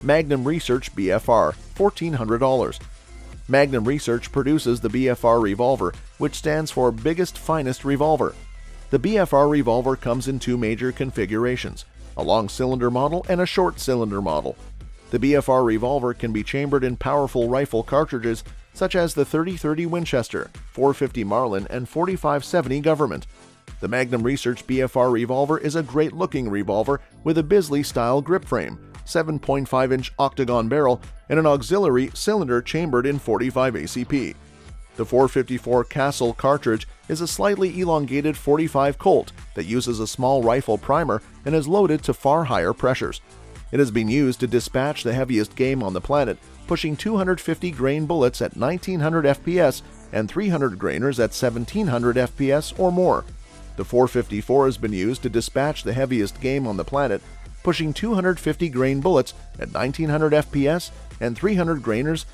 Magnum Research BFR, $1,400. Magnum Research produces the BFR Revolver, which stands for Biggest Finest Revolver. The BFR Revolver comes in two major configurations, a long cylinder model and a short cylinder model. The BFR Revolver can be chambered in powerful rifle cartridges such as the 30-30 Winchester, 450 Marlin, and 45-70 Government. The Magnum Research BFR Revolver is a great-looking revolver with a Bisley-style grip frame, 7.5-inch octagon barrel, and an auxiliary cylinder chambered in 45 ACP. The 454 Castle cartridge is a slightly elongated 45 Colt that uses a small rifle primer and is loaded to far higher pressures. It has been used to dispatch the heaviest game on the planet, pushing 250 grain bullets at 1900 FPS and 300 grainers at 1700 FPS or more. The 454 has been used to dispatch the heaviest game on the planet, pushing 250 grain bullets at 1900 FPS and 300 grainers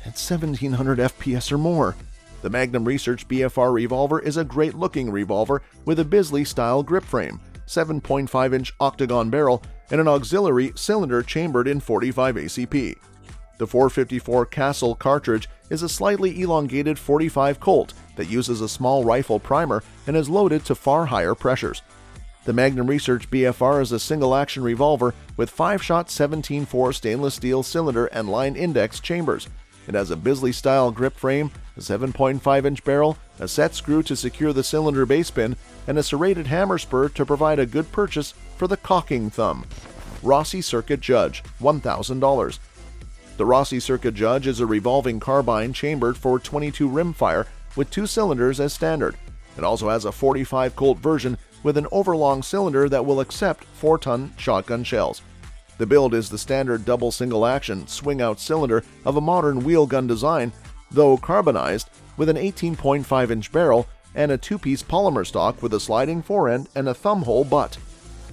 at 1700 FPS or more. The Magnum Research BFR Revolver is a great-looking revolver with a Bisley-style grip frame, 7.5-inch octagon barrel, and an auxiliary cylinder chambered in 45 ACP. The 454 Castle cartridge is a slightly elongated 45 Colt that uses a small rifle primer and is loaded to far higher pressures. The Magnum Research BFR is a single-action revolver with 5-shot 17-4 stainless steel cylinder and line index chambers. It has a Bisley-style grip frame, a 7.5-inch barrel, a set screw to secure the cylinder base pin, and a serrated hammer spur to provide a good purchase for the cocking thumb. Rossi Circuit Judge, $1,000. The Rossi Circuit Judge is a revolving carbine chambered for .22 rimfire with 2 cylinders as standard. It also has a 45 Colt version with an overlong cylinder that will accept 4-ton shotgun shells. The build is the standard double single-action swing-out cylinder of a modern wheel gun design, though carbonized, with an 18.5-inch barrel and a 2-piece polymer stock with a sliding forend and a thumbhole butt.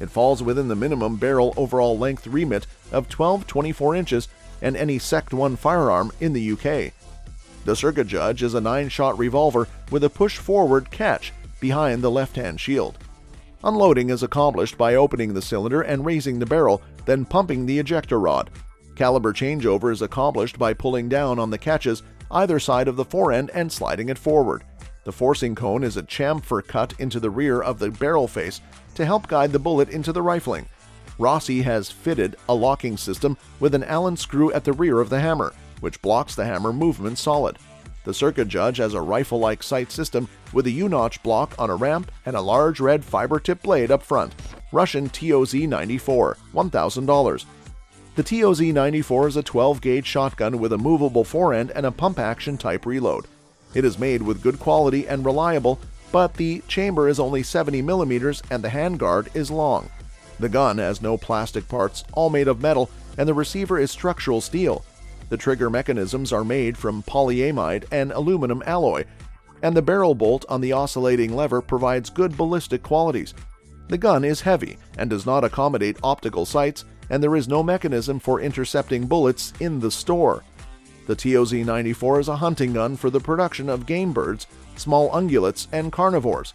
It falls within the minimum barrel overall length remit of 12-24 inches and any Sect 1 firearm in the UK. The Circuit Judge is a 9-shot revolver with a push-forward catch behind the left-hand shield. Unloading is accomplished by opening the cylinder and raising the barrel, then pumping the ejector rod. Caliber changeover is accomplished by pulling down on the catches either side of the forend and sliding it forward. The forcing cone is a chamfer cut into the rear of the barrel face to help guide the bullet into the rifling. Rossi has fitted a locking system with an Allen screw at the rear of the hammer, which blocks the hammer movement solid. The Circuit Judge has a rifle-like sight system with a U-notch block on a ramp and a large red fiber-tip blade up front. Russian TOZ-94, $1,000. The TOZ-94 is a 12-gauge shotgun with a movable forend and a pump-action type reload. It is made with good quality and reliable, but the chamber is only 70 mm and the handguard is long. The gun has no plastic parts, all made of metal, and the receiver is structural steel. The trigger mechanisms are made from polyamide and aluminum alloy, and the barrel bolt on the oscillating lever provides good ballistic qualities. The gun is heavy and does not accommodate optical sights, and there is no mechanism for intercepting bullets in the store. The TOZ-94 is a hunting gun for the production of game birds, small ungulates, and carnivores.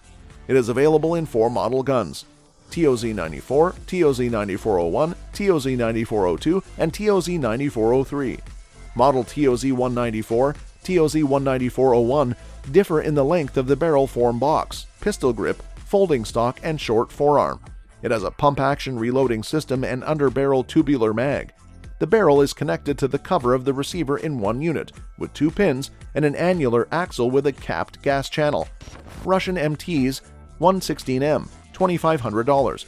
It is available in 4 model guns: TOZ-94, TOZ-9401, TOZ-9402, and TOZ-9403. Model TOZ-194, TOZ-19401 differ in the length of the barrel form box, pistol grip, folding stock, and short forearm. It has a pump-action reloading system and under-barrel tubular mag. The barrel is connected to the cover of the receiver in one unit, with 2 pins and an annular axle with a capped gas channel. Russian MT's 116M, $2,500.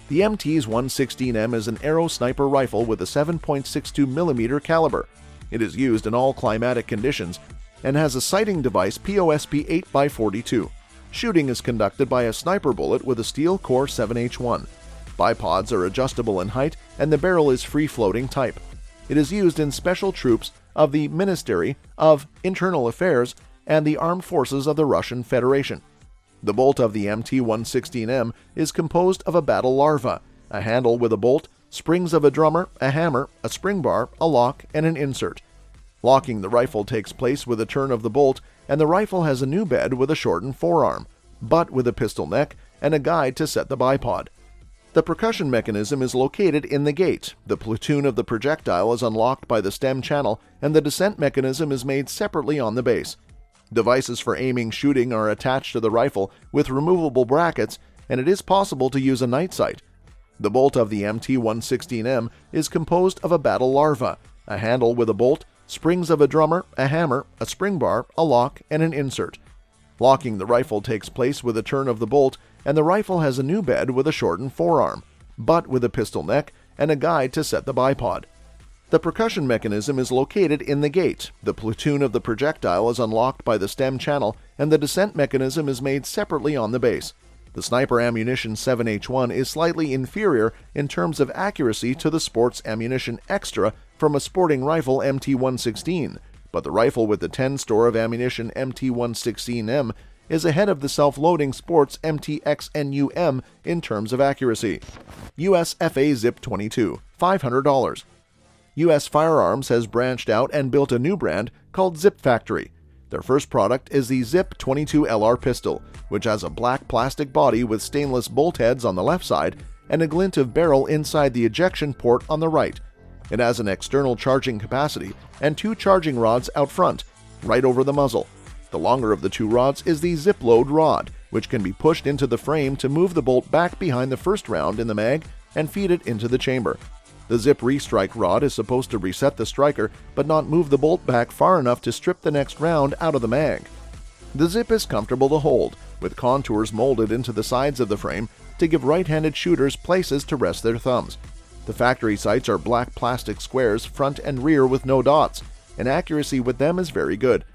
The MT's 116M is an Aero sniper rifle with a 7.62 mm caliber. It is used in all climatic conditions and has a sighting device POSP 8x42. Shooting is conducted by a sniper bullet with a steel core 7H1. Bipods are adjustable in height and the barrel is free-floating type. It is used in special troops of the Ministry of Internal Affairs and the Armed Forces of the Russian Federation. The bolt of the MT-116M is composed of a battle larva, a handle with a bolt, springs of a drummer, a hammer, a spring bar, a lock, and an insert. Locking the rifle takes place with a turn of the bolt, and the rifle has a new bed with a shortened forearm, butt with a pistol neck, and a guide to set the bipod. The percussion mechanism is located in the gate, the platoon of the projectile is unlocked by the stem channel, and the descent mechanism is made separately on the base. Devices for aiming shooting are attached to the rifle with removable brackets, and it is possible to use a night sight. The bolt of the MT-116M is composed of a battle larva, a handle with a bolt, springs of a drummer, a hammer, a spring bar, a lock, and an insert. Locking the rifle takes place with a turn of the bolt, and the rifle has a new bed with a shortened forearm, butt with a pistol neck, and a guide to set the bipod. The percussion mechanism is located in the gate, the platoon of the projectile is unlocked by the stem channel, and the descent mechanism is made separately on the base. The sniper ammunition 7H1 is slightly inferior in terms of accuracy to the sports ammunition extra from a sporting rifle MT-116, but the rifle with the 10 store of ammunition MT-116M is ahead of the self-loading sports MT-XNUM in terms of accuracy. US FA Zip 22, $500. US Firearms has branched out and built a new brand called Zip Factory. Their first product is the Zip 22 LR pistol, which has a black plastic body with stainless bolt heads on the left side and a glint of barrel inside the ejection port on the right. It has an external charging capacity and 2 charging rods out front, right over the muzzle. The longer of the 2 rods is the Zip Load rod, which can be pushed into the frame to move the bolt back behind the first round in the mag and feed it into the chamber. The Zip Restrike rod is supposed to reset the striker but not move the bolt back far enough to strip the next round out of the mag. The Zip is comfortable to hold, with contours molded into the sides of the frame to give right-handed shooters places to rest their thumbs. The factory sights are black plastic squares front and rear with no dots, and accuracy with them is very good.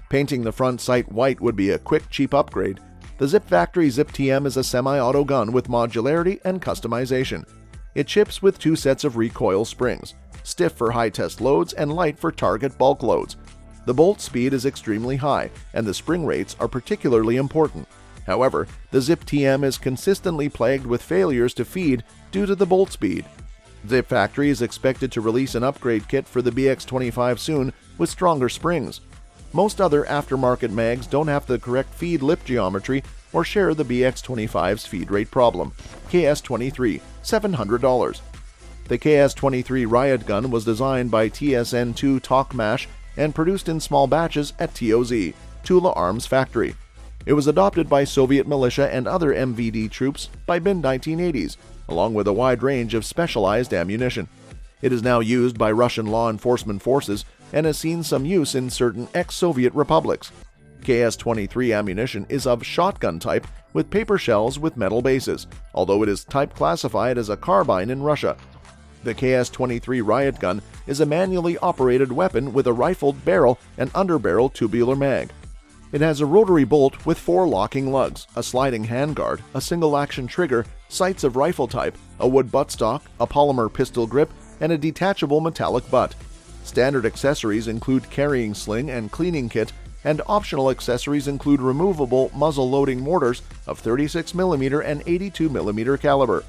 Painting the front sight white would be a quick, cheap upgrade. The Zip Factory Zip TM is a semi-auto gun with modularity and customization. It ships with 2 sets of recoil springs, stiff for high-test loads and light for target bulk loads. The bolt speed is extremely high, and the spring rates are particularly important. However, the Zip TM is consistently plagued with failures to feed due to the bolt speed. Zip Factory is expected to release an upgrade kit for the BX25 soon with stronger springs. Most other aftermarket mags don't have the correct feed lip geometry or share the BX25's feed rate problem. KS23, $700. The KS23 riot gun was designed by TSN2 Talkmash and produced in small batches at TOZ, Tula Arms Factory. It was adopted by Soviet militia and other MVD troops by mid-1980s, along with a wide range of specialized ammunition. It is now used by Russian law enforcement forces and has seen some use in certain ex-Soviet republics. KS-23 ammunition is of shotgun type with paper shells with metal bases, although it is type classified as a carbine in Russia. The KS-23 riot gun is a manually operated weapon with a rifled barrel and underbarrel tubular mag. It has a rotary bolt with 4 locking lugs, a sliding handguard, a single-action trigger, sights of rifle type, a wood buttstock, a polymer pistol grip, and a detachable metallic butt. Standard accessories include carrying sling and cleaning kit, and optional accessories include removable muzzle-loading mortars of 36mm and 82mm caliber.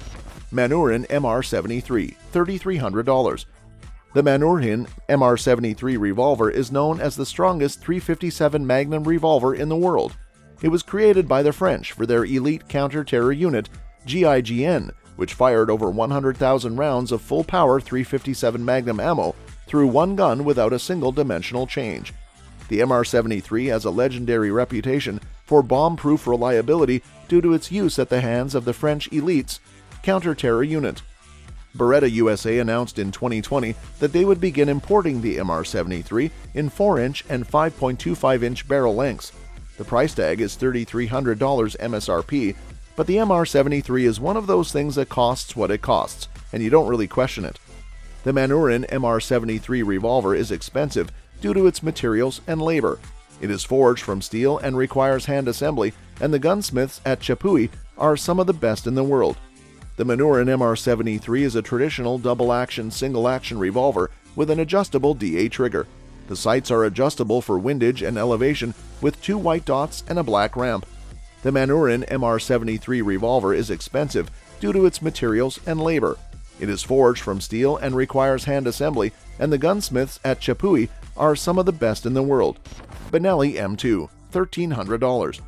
Manurhin MR73, $3,300. The Manurhin MR73 revolver is known as the strongest .357 Magnum revolver in the world. It was created by the French for their elite counter-terror unit, GIGN, which fired over 100,000 rounds of full-power .357 Magnum ammo through one gun without a single dimensional change. The MR73 has a legendary reputation for bomb-proof reliability due to its use at the hands of the French elite's counter-terror unit. Beretta USA announced in 2020 that they would begin importing the MR73 in 4-inch and 5.25-inch barrel lengths. The price tag is $3,300 MSRP, but the MR73 is one of those things that costs what it costs, and you don't really question it. The Manurhin MR73 revolver is expensive due to its materials and labor. It is forged from steel and requires hand assembly, and the gunsmiths at Chapui are some of the best in the world. The Manurhin MR73 is a traditional double-action, single-action revolver with an adjustable DA trigger. The sights are adjustable for windage and elevation with 2 white dots and a black ramp. The Manurhin MR73 revolver is expensive due to its materials and labor. It is forged from steel and requires hand assembly, and the gunsmiths at Chapui are some of the best in the world. Benelli M2, $1,300.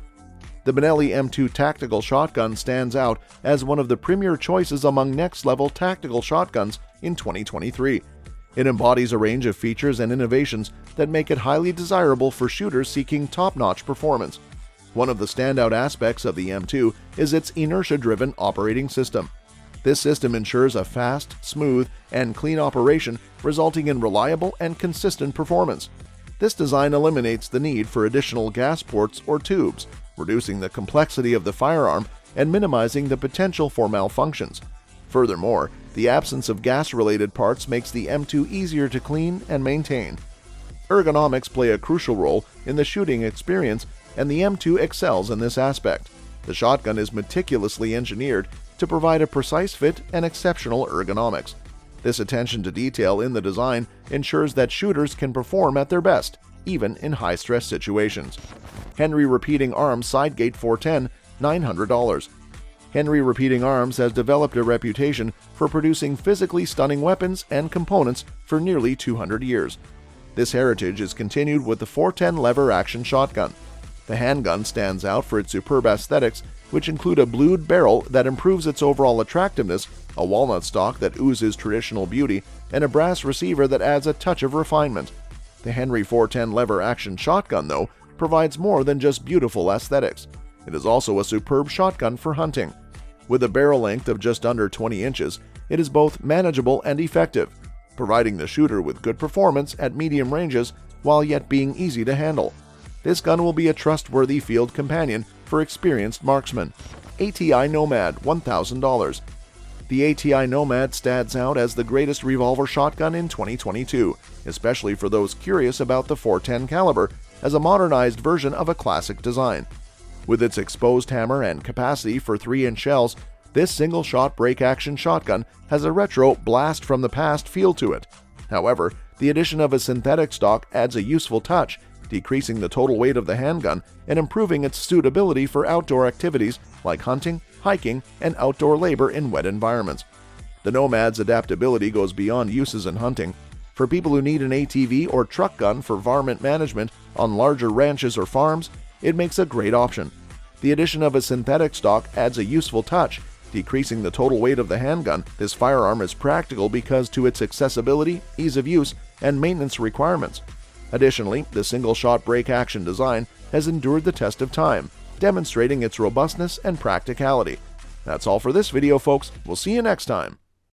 The Benelli M2 tactical shotgun stands out as one of the premier choices among next-level tactical shotguns in 2023. It embodies a range of features and innovations that make it highly desirable for shooters seeking top-notch performance. One of the standout aspects of the M2 is its inertia-driven operating system. This system ensures a fast, smooth, and clean operation, resulting in reliable and consistent performance. This design eliminates the need for additional gas ports or tubes, reducing the complexity of the firearm and minimizing the potential for malfunctions. Furthermore, the absence of gas-related parts makes the M2 easier to clean and maintain. Ergonomics play a crucial role in the shooting experience, and the M2 excels in this aspect. The shotgun is meticulously engineered to provide a precise fit and exceptional ergonomics. This attention to detail in the design ensures that shooters can perform at their best, even in high-stress situations. Henry Repeating Arms Sidegate 410, $900. Henry Repeating Arms has developed a reputation for producing physically stunning weapons and components for nearly 200 years. This heritage is continued with the 410 lever-action shotgun. The handgun stands out for its superb aesthetics, which include a blued barrel that improves its overall attractiveness, a walnut stock that oozes traditional beauty, and a brass receiver that adds a touch of refinement. The Henry 410 lever-action shotgun, though, provides more than just beautiful aesthetics. It is also a superb shotgun for hunting. With a barrel length of just under 20 inches, it is both manageable and effective, providing the shooter with good performance at medium ranges while yet being easy to handle. This gun will be a trustworthy field companion for experienced marksmen. ATI Nomad, $1,000. The ATI Nomad stands out as the greatest revolver shotgun in 2022, especially for those curious about the 410 caliber as a modernized version of a classic design. With its exposed hammer and capacity for 3-inch shells, this single-shot break-action shotgun has a retro blast-from-the-past feel to it. However, the addition of a synthetic stock adds a useful touch, decreasing the total weight of the handgun and improving its suitability for outdoor activities like hunting, hiking, and outdoor labor in wet environments. The Nomad's adaptability goes beyond uses in hunting. For people who need an ATV or truck gun for varmint management on larger ranches or farms, it makes a great option. The addition of a synthetic stock adds a useful touch, decreasing the total weight of the handgun. This firearm is practical because to its accessibility, ease of use, and maintenance requirements. Additionally, the single-shot break-action design has endured the test of time, demonstrating its robustness and practicality. That's all for this video, folks. We'll see you next time.